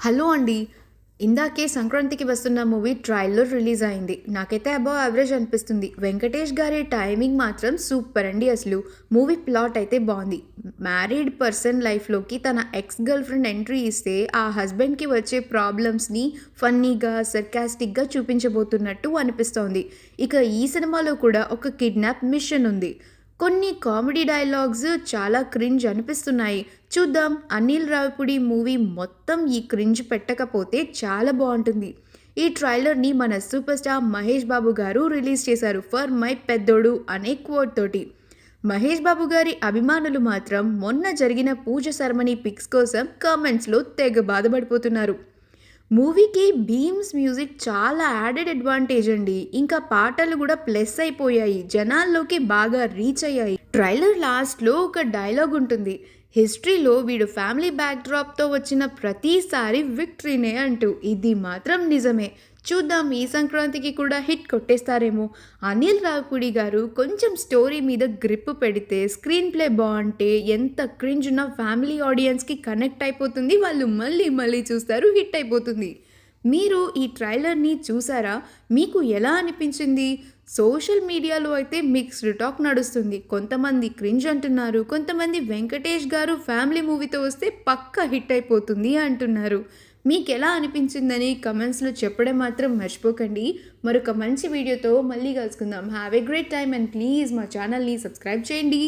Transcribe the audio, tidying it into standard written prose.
Hello అండి. ఇందాకే సంక్రాంతికి వస్తున్న మూవీ ట్రైలర్ రిలీజ్ అయింది. నాకైతే అబోవ్ యావరేజ్ అనిపిస్తుంది. వెంకటేష్ గారి టైమింగ్ మాత్రం సూపర్ అండి అసలు. మూవీ ప్లాట్ అయితే బావుంది. మ్యారీడ్ పర్సన్ లైఫ్‌లోకి తన ఎక్స్ గర్ల్ ఫ్రెండ్ ఎంట్రీ ఇస్తే ఆ హస్బెండ్‌కి వచ్చే ప్రాబ్లమ్స్‌ని ఫన్నీగా, సర్కాస్టిక్‌గా చూపించబోతున్నట్టు అనిపిస్తోంది. ఇక ఈ సినిమాలో కూడా ఒక కిడ్నాప్ మిషన్ ఉంది. కొన్ని కామెడీ డైలాగ్స్ చాలా క్రింజ్ అనిపిస్తున్నాయి. చూద్దాం. అనిల్ రావిపూడి మూవీ మొత్తం ఈ క్రింజ్ పెట్టకపోతే చాలా బావుంటుంది. ఈ ట్రైలర్‌ని మన సూపర్ స్టార్ మహేష్ బాబు గారు రిలీజ్ చేశారు. 'ఫర్ మై పెద్దోడు' అనే క్వోట్ తోటి. మహేష్ బాబు గారి అభిమానులు మాత్రం మొన్న జరిగిన పూజ సెరమనీ పిక్స్ కోసం కామెంట్స్‌లో తెగ బాధపడిపోతున్నారు. మూవీకి భీమ్స్ మ్యూజిక్ చాలా యాడెడ్ అడ్వాంటేజ్ అండి. ఇంకా పాటలు కూడా ప్లస్ అయిపోయాయి. జనాల్లోకి బాగా రీచ్ అయ్యాయి. ట్రైలర్ లాస్ట్‌లో ఒక డైలాగ్ ఉంటుంది. హిస్టరీలో వీడు ఫ్యామిలీ బ్యాక్‌డ్రాప్‌తో వచ్చిన ప్రతిసారి విక్టరీనే అంటూ. ఇది మాత్రం నిజమే. చూద్దాం ఈ సంక్రాంతికి కూడా హిట్ కొట్టేస్తారేమో. అనిల్ రావిపూడి గారు కొంచెం స్టోరీ మీద గ్రిప్ పెడితే, స్క్రీన్ ప్లే బావుంటే ఎంత క్రింజ్ ఉన్న ఫ్యామిలీ ఆడియన్స్‌కి కనెక్ట్ అయిపోతుంది. వాళ్ళు మళ్ళీ మళ్ళీ చూస్తారు. హిట్ అయిపోతుంది. మీరు ఈ ట్రైలర్‌ని చూసారా? మీకు ఎలా అనిపించింది? సోషల్ మీడియాలో అయితే మిక్స్డ్ టాక్ నడుస్తుంది. కొంతమంది క్రింజ్ అంటున్నారు. కొంతమంది వెంకటేష్ గారు ఫ్యామిలీ మూవీతో వస్తే పక్కా హిట్ అయిపోతుంది అంటున్నారు. మీకెలా అనిపించిందని కమెంట్స్‌లో చెప్పడం మాత్రం మర్చిపోకండి. మరొక మంచి వీడియోతో మళ్ళీ కలుసుకుందాం. Have a great time and please మా ఛానల్‌ని సబ్స్క్రైబ్ చేయండి.